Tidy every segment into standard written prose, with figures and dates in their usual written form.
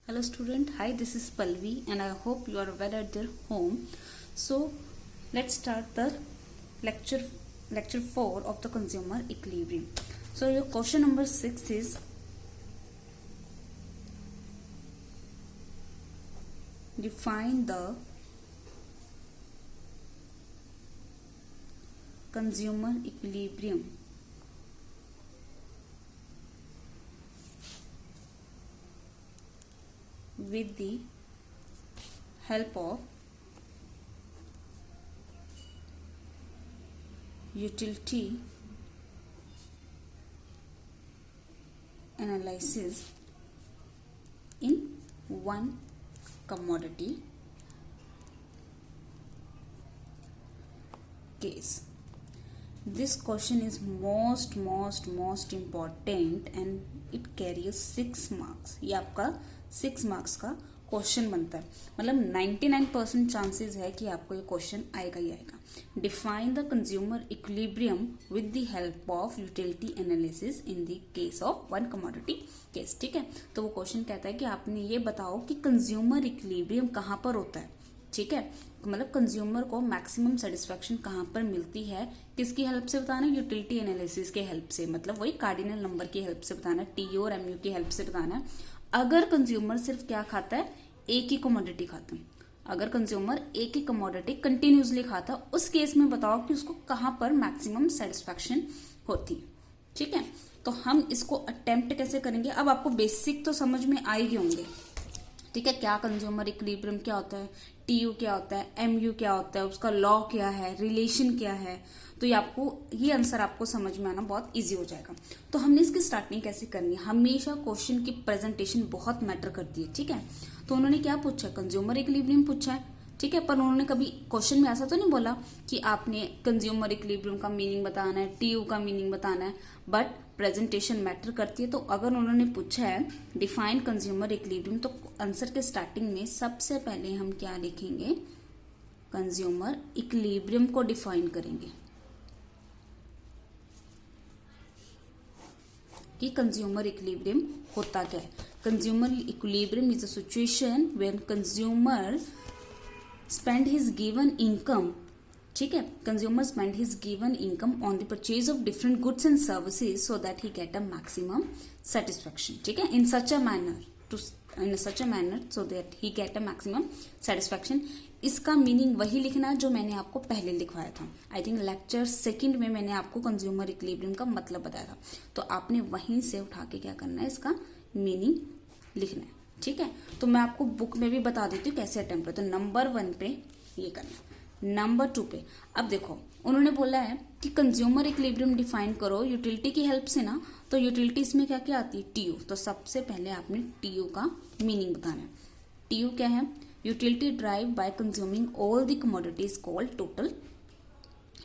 Hello student, hi, this is Palvi and I hope you are well at your home. So let's start the lecture 4 of the consumer equilibrium. So your question number 6 is define the consumer equilibrium. With the help of utility analysis in one commodity case. This question is most important and it carries 6 marks. ये आपका 6 marks का question बनता है, मतलब 99% chances है कि आपको ये क्वेश्चन आएगा ही आएगा. Define the consumer equilibrium with the help of utility analysis in the case of one commodity case. ठीक है, तो वो क्वेश्चन कहता है कि आपने ये बताओ कि कंज्यूमर इक्विलिब्रियम कहाँ पर होता है. ठीक है, मतलब कंज्यूमर को मैक्सिमम सेटिस्फेक्शन कहाँ पर मिलती है, किसकी हेल्प से बताना है, यूटिलिटी एनालिसिस के हेल्प से, मतलब वही कार्डिनल नंबर की हेल्प से बताना है, टीओ और एमयू की हेल्प से बताना है. अगर कंज्यूमर सिर्फ क्या खाता है, एक ही कमोडिटी खाता है, अगर कंज्यूमर एक ही कमोडिटी कंटिन्यूसली खाता है, उस केस में बताओ कि उसको कहाँ पर मैक्सिमम सेटिस्फेक्शन होती है. ठीक है, तो हम इसको अटेम्प्ट कैसे करेंगे. अब आपको बेसिक तो समझ में आ ही होंगे. ठीक है, क्या कंज्यूमर इक्विलिब्रियम क्या होता है, टीयू क्या होता है, एमयू क्या होता है, उसका लॉ क्या है, रिलेशन क्या है, तो ये आंसर आपको समझ में आना बहुत इजी हो जाएगा. तो हमने इसकी स्टार्टिंग कैसे करनी है. हमेशा क्वेश्चन की प्रेजेंटेशन बहुत मैटर करती है. ठीक है, तो उन्होंने क्या पूछा, कंज्यूमर इक्विलिब्रियम पूछा है. ठीक है, पर उन्होंने कभी क्वेश्चन में ऐसा तो नहीं बोला कि आपने कंज्यूमर इक्विलिब्रियम का मीनिंग बताना है, टीयू का मीनिंग बताना है, बट प्रेजेंटेशन मैटर करती है. तो अगर उन्होंने पूछा है डिफाइन कंज्यूमर इक्विलिब्रियम, तो आंसर के स्टार्टिंग में सबसे पहले हम क्या लिखेंगे, कंज्यूमर इक्विलिब्रियम को डिफाइन करेंगे कि कंज्यूमर इक्विलिब्रियम होता क्या है. Consumer equilibrium is a situation when consumer spend his given income. ठीक है, consumer spend his given income on the purchase of different goods and services so that he get a maximum satisfaction. ठीक है, in such a manner so that he get a maximum satisfaction. इसका meaning वही लिखना है जो मैंने आपको पहले लिखवाया था. आई थिंक लेक्चर 2 में मैंने आपको कंज्यूमर इक्विलिब्रियम का मतलब बताया था, तो आपने वहीं से उठा के क्या करना है, इसका मीनिंग लिखना है. ठीक है, तो मैं आपको बुक में भी बता देती हूँ कैसे अटेम्प्ट करते. तो नंबर 1 पे ये करना, नंबर 2 पे अब देखो उन्होंने बोला है कि कंज्यूमर इक्विलिब्रियम डिफाइन करो यूटिलिटी की हेल्प से ना. तो यूटिलिटी इसमें क्या क्या आती है, टीयू. तो सबसे पहले आपने टीयू का मीनिंग बताना है. टीयू क्या है, utility drive bye consuming all the commodities called total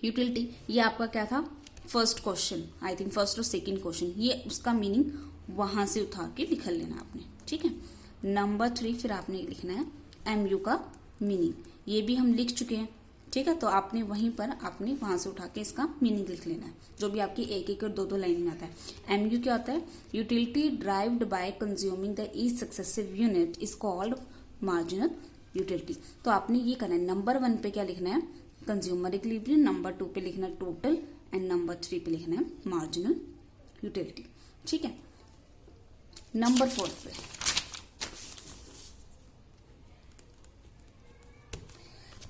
utility. ये आपका क्या था, first question, I think first और सेकंड क्वेश्चन. ये उसका मीनिंग वहां से उठा के लिख लेना आपने. ठीक है, नंबर 3 फिर आपने लिखना है एमयू का मीनिंग. ये भी हम लिख चुके हैं. ठीक है, तो आपने वहीं पर आपने वहां से उठा के इसका मीनिंग लिख लेना है, जो भी आपकी एक और दो लाइन में आता है. एमयू क्या होता है, utility derived bye consuming the each successive unit is called marginal utility. तो आपने ये करना है, नंबर 1 पे क्या लिखना है, कंज्यूमर इक्विलिब्रियम, नंबर 2 पे लिखना है टोटल, एंड नंबर 3 पे लिखना है मार्जिनल यूटिलिटी. ठीक है, नंबर 4 पे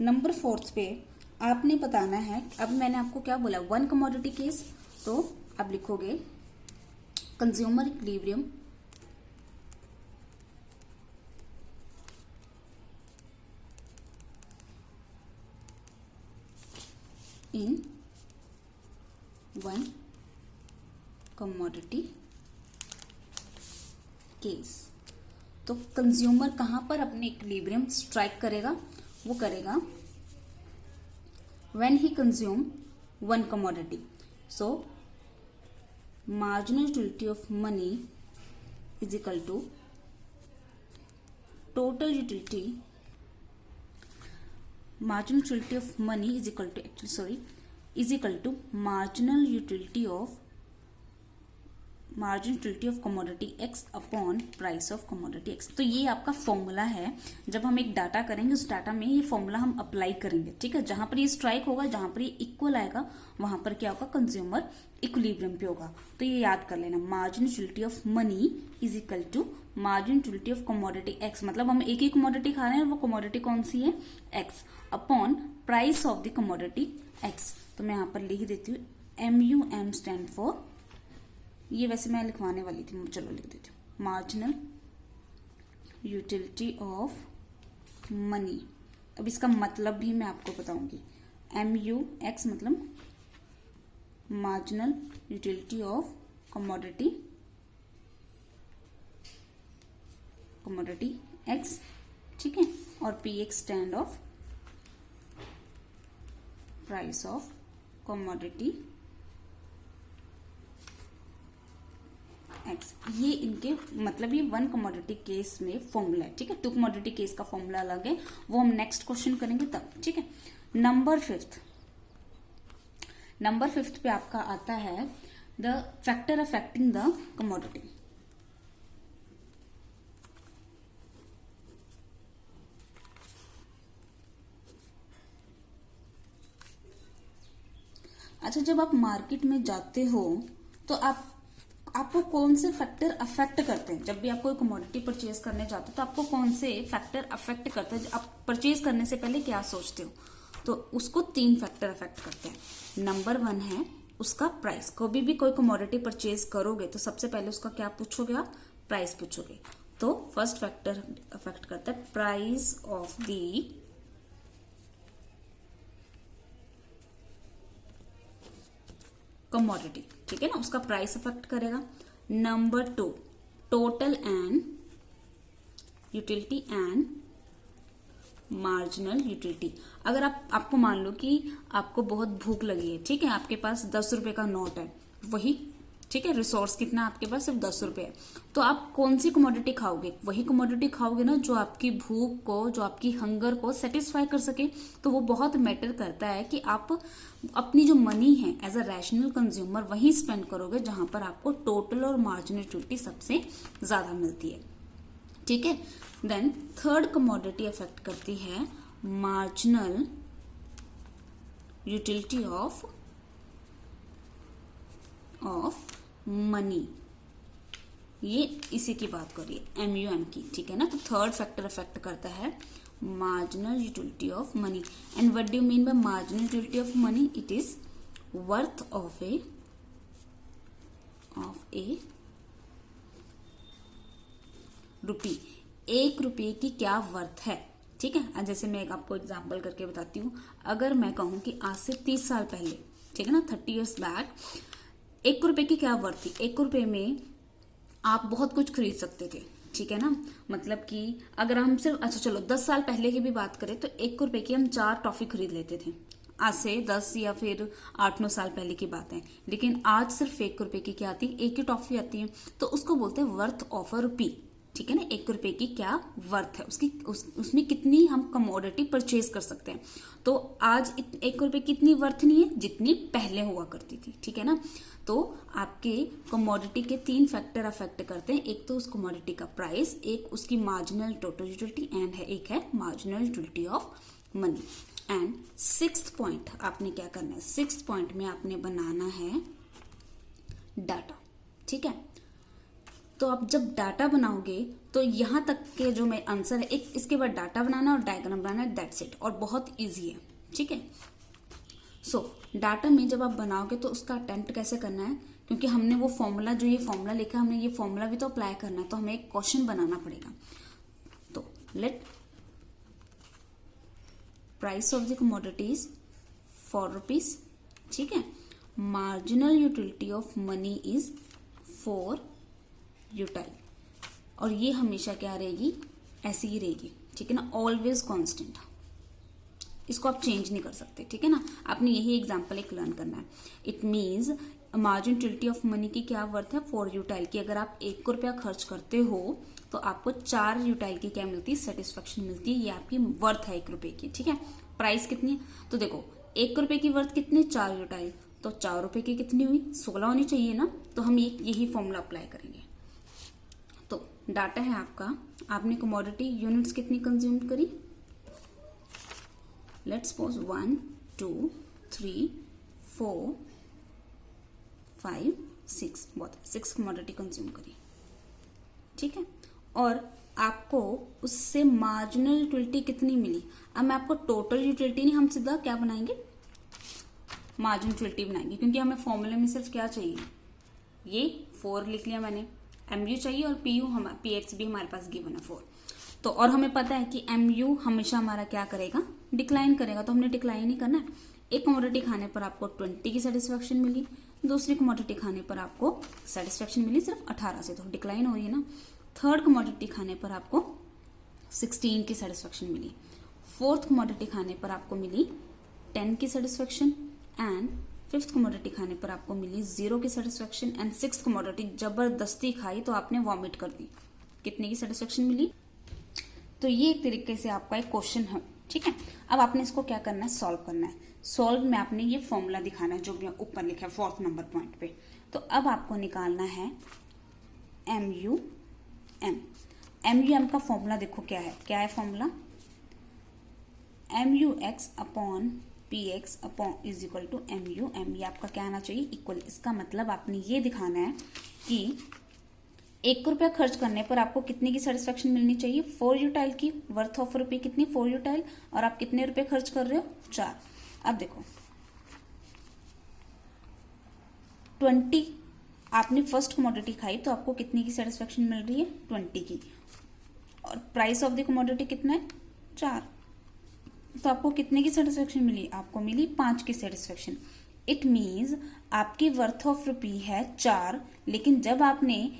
नंबर 4 पे आपने बताना है. अब मैंने आपको क्या बोला, वन कमोडिटी केस, तो आप लिखोगे consumer equilibrium in one commodity case. तो कंज्यूमर कहां पर अपने इक्विलिब्रियम स्ट्राइक करेगा, वो करेगा when he consume one commodity. So marginal utility of money is equal to total utility. Marginal utility of money is equal to marginal utility of margin utility of commodity x upon price of commodity x. तो ये आपका formula है, जब हम एक data करेंगे उस data में ये फॉर्मूला हम अप्लाई करेंगे, ठीक है। जहां पर ये स्ट्राइक होगा, जहां पर ये इक्वल आएगा, वहां पर क्या होगा, कंज्यूमर इक्विलिब्रियम पे होगा। तो ये याद कर लेना, margin utility of money is equal to margin utility of commodity X, मतलब हम एक ही कमोडिटी खा रहे हैं, वो कमोडिटी कौन सी है, x, upon price of the commodity x. तो मैं यहां पर लिख देती हूँ MUM स्टैंड फॉर, ये वैसे मैं लिखवाने वाली थी, चलो लिख देती हूँ, मार्जिनल यूटिलिटी ऑफ मनी। अब इसका मतलब भी मैं आपको बताऊंगी। MUX मतलब marginal utility of commodity x, ठीक है, और PX stand of price of commodity x. ये इनके मतलब ये वन कमोडिटी केस में फॉर्मूला है, ठीक है। टू कमोडिटी केस का फॉर्मूला अलग है, वो हम नेक्स्ट क्वेश्चन करेंगे तब, ठीक है। नंबर फिफ्थ पे आपका आता है the factor affecting the commodity. अच्छा, जब आप मार्केट में जाते हो तो आपको कौन से फैक्टर अफेक्ट करते हैं? जब भी आप कोई कमोडिटी परचेज करने जाते हो तो आपको कौन से फैक्टर अफेक्ट करते हैं? आप परचेज करने से पहले क्या सोचते हो? तो उसको 3 फैक्टर अफेक्ट करते हैं। नंबर 1 है उसका प्राइस। कभी भी कोई कमोडिटी परचेज करोगे तो सबसे पहले उसका क्या पूछोगे आप? प्राइस पूछोगे। तो फर्स्ट फैक्टर अफेक्ट करता है प्राइस ऑफ द कमोडिटी, ठीक है ना, उसका प्राइस अफेक्ट करेगा। Number 2 total and utility and marginal utility. अगर आपको मान लो कि आपको बहुत भूख लगी है, ठीक है, आपके पास 10 रुपए का नोट है, वही, ठीक है, रिसोर्स कितना आपके पास? सिर्फ 10 रुपए है। तो आप कौन सी कमोडिटी खाओगे? वही कमोडिटी खाओगे ना जो आपकी भूख को, जो आपकी हंगर को सेटिस्फाई कर सके। तो वो बहुत मैटर करता है कि आप अपनी जो मनी है एज अ रैशनल कंज्यूमर वही स्पेंड करोगे जहां पर आपको टोटल और मार्जिनल यूटिलिटी सबसे ज्यादा मिलती है, ठीक है। देन थर्ड कमोडिटी अफेक्ट करती है मार्जिनल यूटिलिटी ऑफ मनी। ये इसी की बात करिए, MUM की, ठीक है ना। तो थर्ड फैक्टर अफेक्ट करता है marginal utility of money. And what do you mean by marginal utility of money? It is worth of a rupee. 1 रुपये की क्या वर्थ है, ठीक है। जैसे मैं आपको एग्जांपल करके बताती हूँ। अगर मैं कहूँ कि आज से 30 साल पहले, ठीक है ना, 30 years बैक 1 रुपए की क्या वर्थ थी? 1 रुपए में आप बहुत कुछ खरीद सकते थे, ठीक है ना। मतलब कि अगर हम सिर्फ, अच्छा चलो 10 साल पहले की भी बात करें तो 1 रुपए की हम 4 टॉफी खरीद लेते थे। आज से 10 या फिर 8-9 साल पहले की बात है। लेकिन आज सिर्फ 1 रुपए की क्या आती है? एक ही टॉफी आती है। तो उसको बोलते हैं वर्थ ऑफ अ रुपी, ठीक है ना। 1 रुपए की क्या वर्थ है उसकी, उसमें कितनी हम कमोडिटी परचेज कर सकते हैं। तो आज 1 रुपए की इतनी वर्थ नहीं है जितनी पहले हुआ करती थी, ठीक है ना। तो आपके कमोडिटी के 3 फैक्टर अफेक्ट करते हैं। एक तो उस कमोडिटी का प्राइस, एक उसकी मार्जिनल टोटल यूटिलिटी, एंड एक है marginal utility of money. And 6th point आपने क्या करना है? 6th पॉइंट में आपने बनाना है डाटा, ठीक है। तो आप जब डाटा बनाओगे तो यहां तक के जो मैं आंसर है, एक इसके बाद डाटा बनाना और डायग्राम बनाना है, दैट्स इट। और बहुत इजी है, ठीक है। सो डाटा में जब आप बनाओगे तो उसका अटेम्प्ट कैसे करना है? क्योंकि हमने वो फॉर्मूला, जो ये फॉर्मूला लिखा, हमने ये फॉर्मूला भी तो अप्लाई करना है, तो हमें एक क्वेश्चन बनाना पड़ेगा। तो late price of the commodities 4 rupees, ठीक है। Marginal utility of money is 4 यूटाइल, और ये हमेशा क्या रहेगी? ऐसी ही रहेगी, ठीक है ना, ऑलवेज कांस्टेंट। इसको आप चेंज नहीं कर सकते, ठीक है ना। आपने यही एग्जांपल एक लर्न करना है। It means margin utility of money की क्या वर्थ है? 4 यूटाइल की। अगर आप 1 रुपया खर्च करते हो तो आपको 4 यूटाइल की क्या मिलती है? सेटिस्फेक्शन मिलती है। ये आपकी वर्थ है 1 रुपए की, ठीक है। प्राइस कितनी है? तो देखो 1 रुपए की वर्थ कितनी? 4 यूटाइल। तो 4 रुपए की कितनी हुई? 16 होनी चाहिए ना। तो हम यही फॉर्मूला अप्लाई करेंगे। तो डाटा है आपका, आपने कमोडिटी यूनिट्स कितनी कंज्यूम करी, लेट्स सपोज 1 2 3 4 5 6, बहुत 6 कमोडिटी कंज्यूम करी, ठीक है। और आपको उससे मार्जिनल यूटिलिटी कितनी मिली। अब मैं आपको टोटल यूटिलिटी नहीं, हम सीधा क्या बनाएंगे, मार्जिनल यूटिलिटी बनाएंगे, क्योंकि हमें फॉर्मूले में सिर्फ क्या चाहिए, ये 4 लिख लिया मैंने, MU चाहिए और PX भी हमारे पास गिवन है 4। तो और हमें पता है कि MU हमेशा हमारा क्या करेगा, डिक्लाइन करेगा, तो हमने डिक्लाइन ही करना है। एक कमोडिटी खाने पर आपको 20 की सेटिस्फेक्शन मिली, दूसरी कमोडिटी खाने पर आपको सेटिस्फेक्शन मिली सिर्फ 18 से, तो डिक्लाइन हुई है ना। थर्ड कमोडिटी खाने पर आपको 16 की सेटिस्फेक्शन मिली, फोर्थ कमोडिटी खाने पर आपको मिली 10 की सेटिस्फेक्शन, एंड फिफ्थ कमोडिटी खाने पर आपको मिली 0 की सेटिस्फेक्शन, एंड सिक्स्थ कमोडिटी जबरदस्ती खाई तो आपने वॉमिट कर दी, कितने की सेटिस्फेक्शन मिली। तो ये एक तरीके से आपका एक क्वेश्चन है, ठीक है। अब आपने इसको क्या करना है, सॉल्व करना है। सॉल्व में आपने ये फॉर्मूला दिखाना है जो भी ऊपर लिखा है 4th नंबर पॉइंट पे। तो अब आपको निकालना है MUM का फॉर्मूला देखो क्या है formula, MUX upon PX upon is equal to MUM। ये आपका क्या आना चाहिए, इक्वल। इसका मतलब आपने ये दिखाना है कि 1 रुपया खर्च करने पर आपको कितने की सेटिस्फेक्शन मिलनी चाहिए, 4 यूटाइल की, वर्थ ऑफ रुपये कितनी, 4 यूटाइल, और आप कितने रुपए खर्च कर रहे हो, 4। अब देखो 20 आपने फर्स्ट कमोडिटी खाई तो आपको कितने की सेटिस्फेक्शन मिल रही है, 20 की, और प्राइस ऑफ द कमोडिटी कितना है, 4, तो आपको कितने की सेटिस्फेक्शन मिली, आपको मिली 5 की सेटिस्फेक्शन। इट मीन्स आपकी वर्थ ऑफ रुपी है 4, लेकिन जब आपने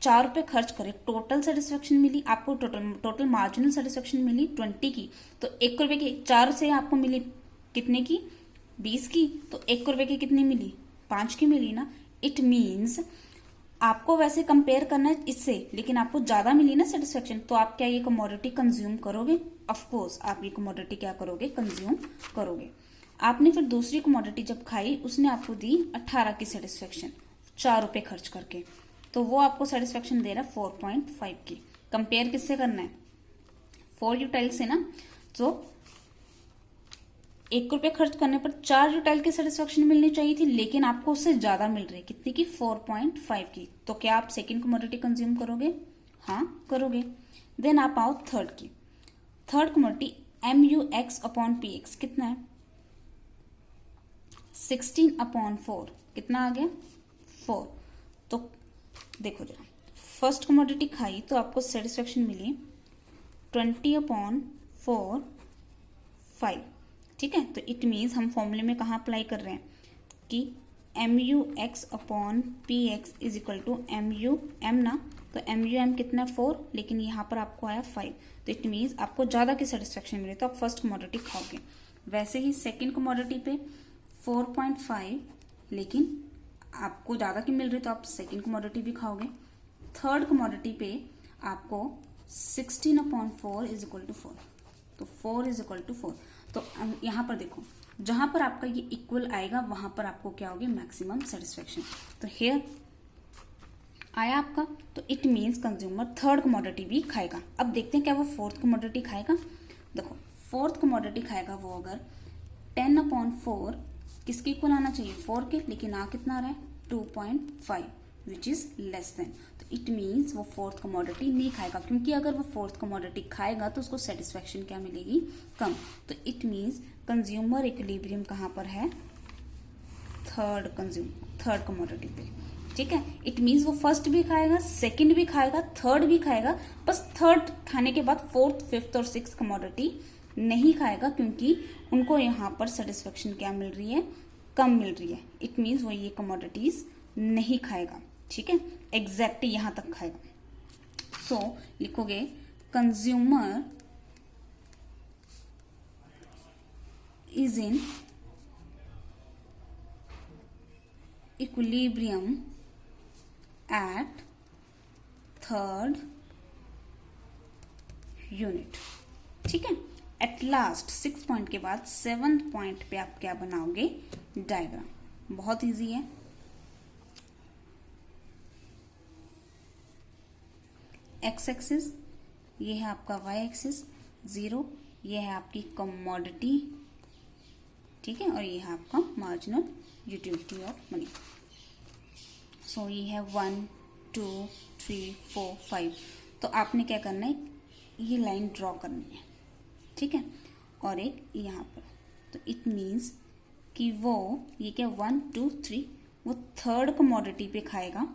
4 रुपए खर्च करे, टोटल सेटिस्फेक्शन मिली आपको, टोटल मार्जिनल सेटिस्फेक्शन मिली 20 की, तो 1 रुपए की 4 से आपको मिली कितने की, 20 की, तो 1 रुपए की कितनी मिली, 5 की मिली ना। इट मीन्स आपको वैसे कंपेयर करना है इससे, लेकिन आपको ज्यादा मिली ना सेटिस्फेक्शन, तो आप क्या ये कमोडिटी कंज्यूम करोगे, ऑफ कोर्स आप ये कमोडिटी क्या करोगे, कंज्यूम करोगे। आपने फिर दूसरी कमोडिटी जब खाई, उसने आपको दी 18 की सेटिस्फेक्शन 4 रुपए खर्च करके, तो वो आपको सेटिस्फेक्शन दे रहा है 4.5 की। कंपेयर किससे करना है, 4 यूटाइल से ना। तो 1 रुपये खर्च करने पर 4 यूटाइल की सेटिस्फेक्शन मिलनी चाहिए थी, लेकिन आपको उससे ज्यादा मिल रही है, कितनी की, 4.5 की। तो क्या आप सेकेंड कमोडिटी कंज्यूम करोगे, हाँ करोगे। देन आप आओ थर्ड की, third commodity MUX upon PX कितना है, 16/4 कितना आ गया, 4। तो देखो जरा, फर्स्ट कमोडिटी खाई तो आपको सेटिस्फेक्शन मिली 20/4 5, ठीक है। तो इट मीन्स हम फॉर्मूले में कहाँ अप्लाई कर रहे हैं कि MUX upon PX is equal to MUM ना, तो MUM कितना 4, लेकिन यहाँ पर आपको आया 5, तो इट मीन्स आपको ज़्यादा की सेटिस्फेक्शन मिली, तो आप फर्स्ट कमोडिटी खाओगे। वैसे ही सेकेंड कमोडिटी पे 4.5, लेकिन आपको ज़्यादा की मिल रही, तो आप सेकेंड कमोडिटी भी खाओगे। थर्ड कमोडिटी पे आपको 16/4 इज इक्वल टू 4, तो 4 इज इक्वल टू 4। तो यहाँ पर देखो, जहां पर आपका ये इक्वल आएगा वहां पर आपको क्या होगी, मैक्सिमम सेटिस्फेक्शन। तो हेयर आया आपका, तो it means consumer third commodity भी खाएगा। अब देखते हैं क्या वो फोर्थ कमोडिटी खाएगा। देखो फोर्थ कमोडिटी खाएगा वो अगर 10/4 किसके इक्वल आना चाहिए, 4 के, लेकिन आ कितना आ रहा है, 2.5 विच इज लेस देन। तो इट मीन्स वो फोर्थ कमोडिटी नहीं खाएगा, क्योंकि अगर वो फोर्थ कमोडिटी खाएगा तो उसको सेटिस्फेक्शन क्या मिलेगी, कम। तो इट मीन्स कंज्यूमर इक्विलिब्रियम कहाँ पर है, थर्ड कमोडिटी पे, ठीक है। इट मीन्स वो फर्स्ट भी खाएगा, सेकंड भी खाएगा, थर्ड भी खाएगा, बस थर्ड खाने के बाद फोर्थ, फिफ्थ और सिक्स्थ कमोडिटी नहीं खाएगा, क्योंकि उनको यहाँ पर सेटिस्फेक्शन क्या मिल रही है, कम मिल रही है। इट मीन्स वो ये कमोडिटीज नहीं खाएगा, ठीक है, एग्जैक्ट यहां तक खाएगा। सो लिखोगे consumer is in equilibrium at third unit, ठीक है। एट लास्ट 6 पॉइंट के बाद 7th पॉइंट पे आप क्या बनाओगे, डायग्राम। बहुत इजी है, एक्स एक्सिस, ये है आपका वाई एक्सिस 0, ये है आपकी कमोडिटी, ठीक है, और ये है आपका मार्जिनल यूटिलिटी ऑफ मनी। सो ये है 1 2 3 4 5। तो आपने क्या करना है, ये लाइन ड्रॉ करनी है, ठीक है, और एक यहाँ पर। तो इट मीन्स कि वो ये क्या 1 2 3 वो थर्ड कमोडिटी पे खाएगा,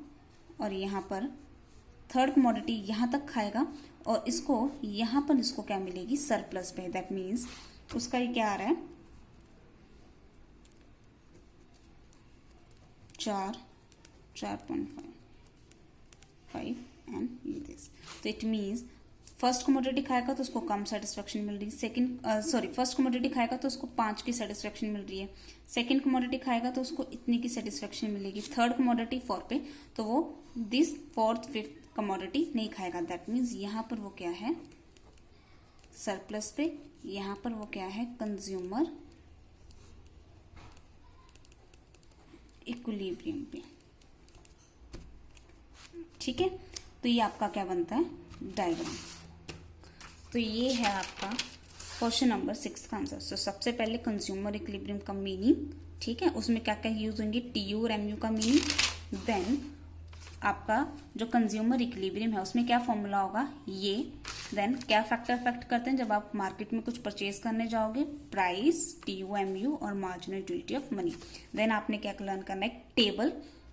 और यहाँ पर थर्ड कमोडिटी यहाँ तक खाएगा, और इसको यहाँ पर इसको क्या मिलेगी, सरप्लस पे। दैट मीन्स उसका ये क्या आ रहा है 4.5 एंड दिस। तो इट मीन्स फर्स्ट कमोडिटी खाएगा तो उसको कम सेटिस्फेक्शन मिल रही है, फर्स्ट कमोडिटी खाएगा तो उसको 5 की सेटिस्फेक्शन मिल रही है, सेकंड कमोडिटी खाएगा तो उसको इतनी की सेटिस्फेक्शन मिलेगी, थर्ड कमोडिटी 4 पे तो वो दिस फोर्थ फिफ्थ कमोडिटी नहीं खाएगा। दैट मीन्स यहाँ पर वो क्या है सरप्लस पे, यहाँ पर वो क्या है कंज्यूमर इक्विलिब्रियम पे, ठीक है। तो ये आपका क्या बनता है डायग्राम। तो ये है आपका क्वेश्चन नंबर 6 का आंसर। तो सबसे पहले कंज्यूमर इक्विलिब्रियम का मीनिंग, ठीक है, उसमें क्या क्या यूज होंगे, टीयू और एमयू का मीनिंग। देन आपका जो कंज्यूमर इक्विलिब्रियम है उसमें क्या फॉर्मूला होगा ये। देन क्या फैक्टर अफेक्ट करते हैं जब आप मार्केट में कुछ परचेज करने जाओगे, प्राइस, टीयू एमयू और marginal utility of money. Then आपने क्या लर्न करना है टेबल,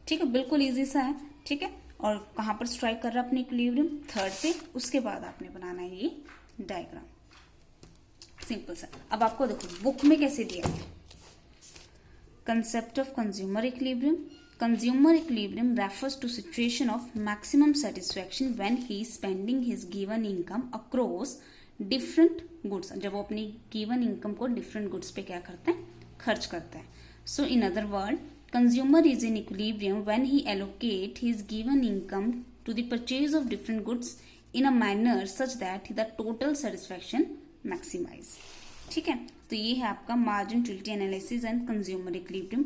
ठीक है, बिल्कुल इजी सा है, ठीक है, और कहाँ पर स्ट्राइक कर रहा है अपने इक्विलिब्रियम थर्ड पे। उसके बाद आपने बनाना है ये डायग्राम, सिंपल सा। अब आपको देखो बुक में कैसे दिया है concept of consumer equilibrium. Consumer equilibrium refers to situation of maximum satisfaction when he is spending his given income across different goods. जब वो अपनी गिवन इनकम को डिफरेंट गुड्स पे क्या करते हैं, खर्च करते हैं। So in other word, consumer is in equilibrium when he allocate his given income to the purchase of different goods in a manner such that the total satisfaction maximize। ठीक है, तो ये है आपका margin utility analysis and consumer equilibrium,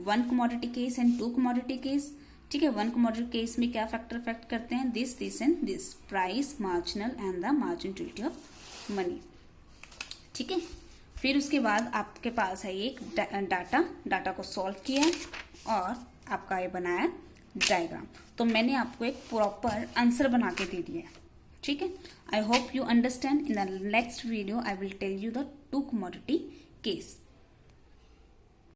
one commodity case and two commodity case. ठीक है, one commodity case में क्या फैक्टर अफेक्ट करते हैं, this and this, price, marginal and the margin utility of money. ठीक है, फिर उसके बाद आपके पास है एक डाटा को सॉल्व किया है और आपका ये बनाया डायग्राम। तो मैंने आपको एक प्रॉपर आंसर बना के दे दिया है। ठीक है, I hope you understand. In the next video I will tell you the two commodity case.